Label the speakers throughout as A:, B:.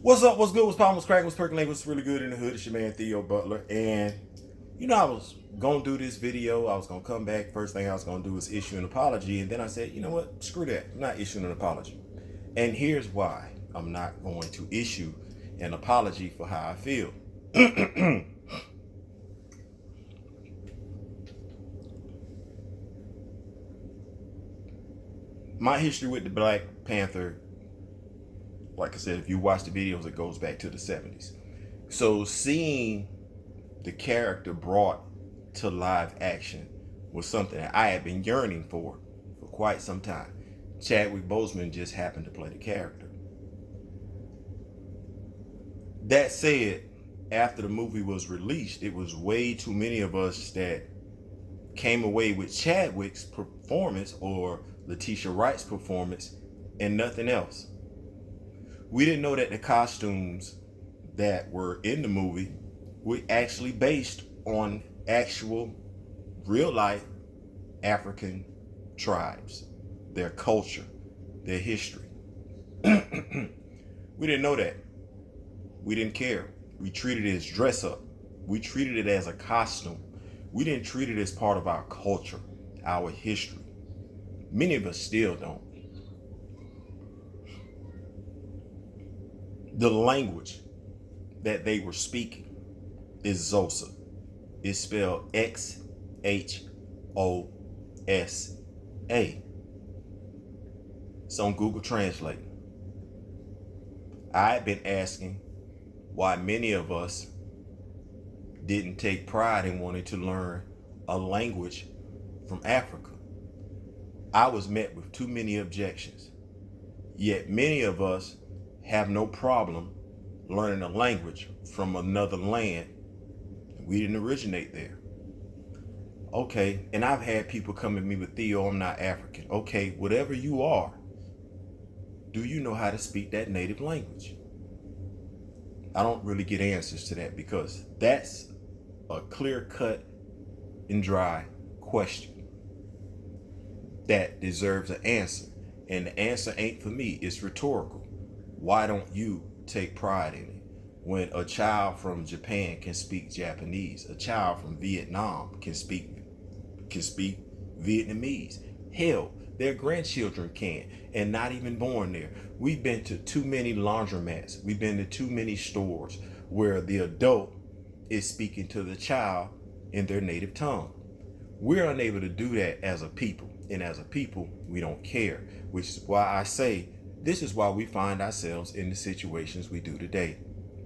A: What's up? What's good? What's poppin'? What's cracking? What's percolating? What's really good in the hood? It's your man Theo Butler, and I was gonna do this video. I was gonna come back. First thing I was gonna do is issue an apology, and then I said, you know what? Screw that. I'm not issuing an apology, and here's why I'm not going to issue an apology for how I feel. My history with the Black Panther, like I said, if you watch the videos, it goes back to the 70s. So seeing the character brought to live action was something that I had been yearning for quite some time. Chadwick Boseman just happened to play the character. That said, after the movie was released, it was way too many of us that came away with Chadwick's performance or Letitia Wright's performance and nothing else. We didn't know that the costumes that were in the movie were actually based on actual real life African tribes, their culture, their history. We didn't know that. We didn't care. We treated it as dress up. We treated it as a costume. We didn't treat it as part of our culture, our history. Many of us still don't. The language that they were speaking is Xhosa. It's spelled Xhosa. It's on Google Translate. I've been asking why many of us didn't take pride in wanting to learn a language from Africa. I was met with too many objections. Yet many of us have no problem learning a language from another land. We didn't originate there. Okay, and I've had people come at me with, Theo, I'm not African. Okay, whatever you are, do you know how to speak that native language? I don't really get answers to that because that's a clear-cut and dry question that deserves an answer. And the answer ain't for me, it's rhetorical. Why don't you take pride in it? When a child from Japan can speak Japanese, a child from Vietnam can speak Vietnamese. Hell, their grandchildren can, and not even born there. We've been to too many laundromats. We've been to too many stores where the adult is speaking to the child in their native tongue. We're unable to do that as a people, and as a people, we don't care, which is why I say this is why we find ourselves in the situations we do today.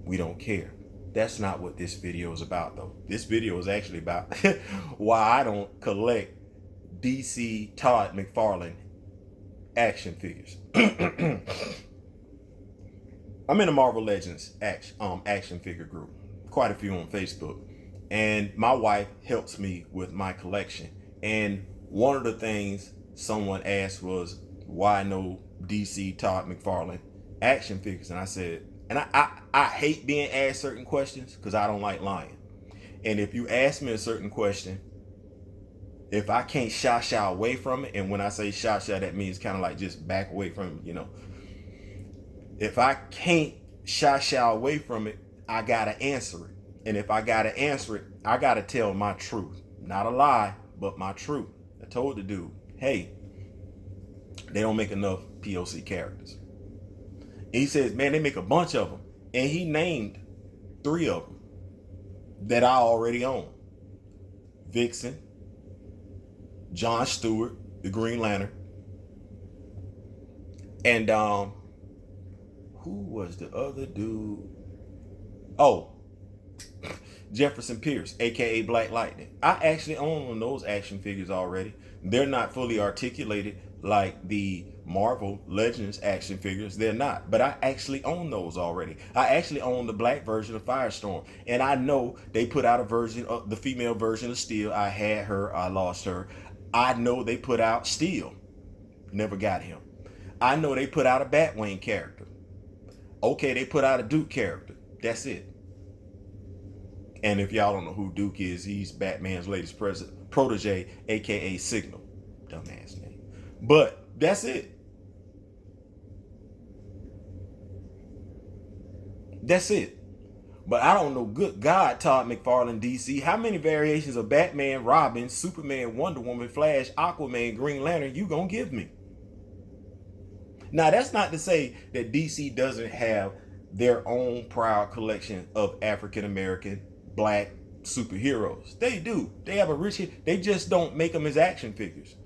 A: We don't care. That's not what this video is about, though. This video is actually about why I don't collect DC Todd McFarland action figures. I'm in a Marvel Legends action figure group, quite a few on Facebook, and my wife helps me with my collection. And one of the things someone asked was why no DC Todd McFarland action figures, and I said, and I hate being asked certain questions because I don't like lying. And if you ask me a certain question, if I can't shy away from it, and when I say shy, that means kind of like just back away from it, If I can't shy away from it, I gotta answer it. And if I gotta answer it, I gotta tell my truth. Not a lie, but my truth. I told the dude, hey, they don't make enough POC characters. And he says, man, they make a bunch of them. And he named 3 of them that I already own. Vixen, John Stewart, the Green Lantern, and who was the other dude? Oh, Jefferson Pierce, aka Black Lightning. I actually own one of those action figures already. They're not fully articulated like the Marvel Legends action figures. They're not, but I actually own those already. I actually own the black version of Firestorm, and I know they put out a version of the female version of Steel. I had her, I lost her. I know they put out Steel, never got him. I know they put out a Batwing character. Okay, they put out a Duke character. That's it. And if y'all don't know who Duke is, he's Batman's latest protege, aka Signal. Dumbass name. But that's it. That's it. But I don't know, good God, Todd McFarland, DC, how many variations of Batman, Robin, Superman, Wonder Woman, Flash, Aquaman, Green Lantern you gonna give me? Now, that's not to say that DC doesn't have their own proud collection of African American black superheroes. They do. They have a rich, they just don't make them as action figures.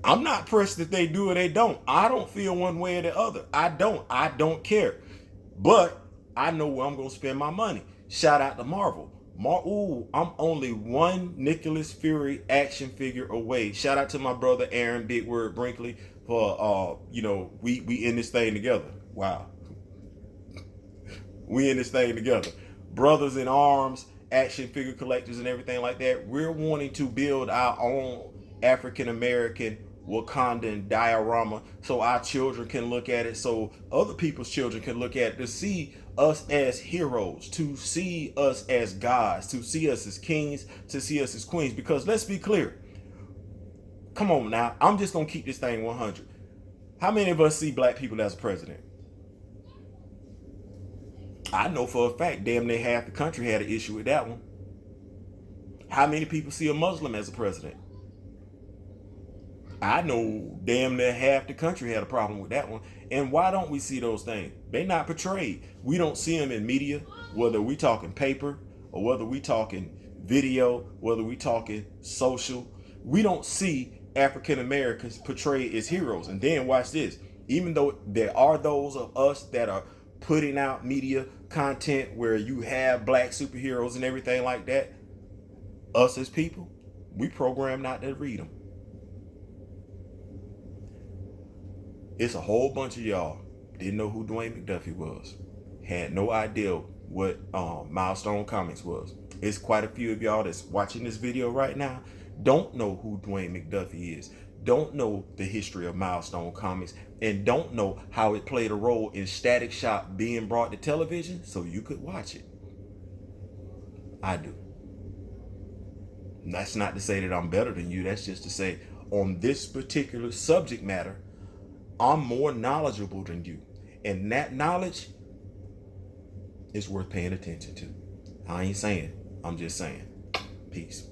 A: I'm not pressed that they do or they don't. I don't feel one way or the other. I don't care. But I know where I'm going to spend my money. Shout out to Marvel. I'm only one Nicholas Fury action figure away. Shout out to my brother Aaron Big Word Brinkley for we in this thing together. Wow. We in this thing together. Brothers in arms, action figure collectors and everything like that. We're wanting to build our own African American Wakandan diorama so our children can look at it, so other people's children can look at it, to see us as heroes, to see us as gods, to see us as kings, to see us as queens. Because let's be clear, come on now, I'm just gonna keep this thing 100. How many of us see black people as a president? I know for a fact damn near half the country had an issue with that one. How many people see a Muslim as a president? I know damn near half the country had a problem with that one. And why don't we see those things? They're not portrayed. We don't see them in media, whether we talking paper or whether we talking video, whether we talking social. We don't see African Americans portrayed as heroes. And then watch this. Even though there are those of us that are putting out media content where you have black superheroes and everything like that, us as people, we program not to read them. It's a whole bunch of y'all didn't know who Dwayne McDuffie was, had no idea what Milestone Comics was. It's quite a few of y'all that's watching this video right now don't know who Dwayne McDuffie is, don't know the history of Milestone Comics, and don't know how it played a role in Static Shock being brought to television so you could watch it. I do. And that's not to say that I'm better than you. That's just to say on this particular subject matter, I'm more knowledgeable than you. And that knowledge is worth paying attention to. I ain't saying, I'm just saying. Peace.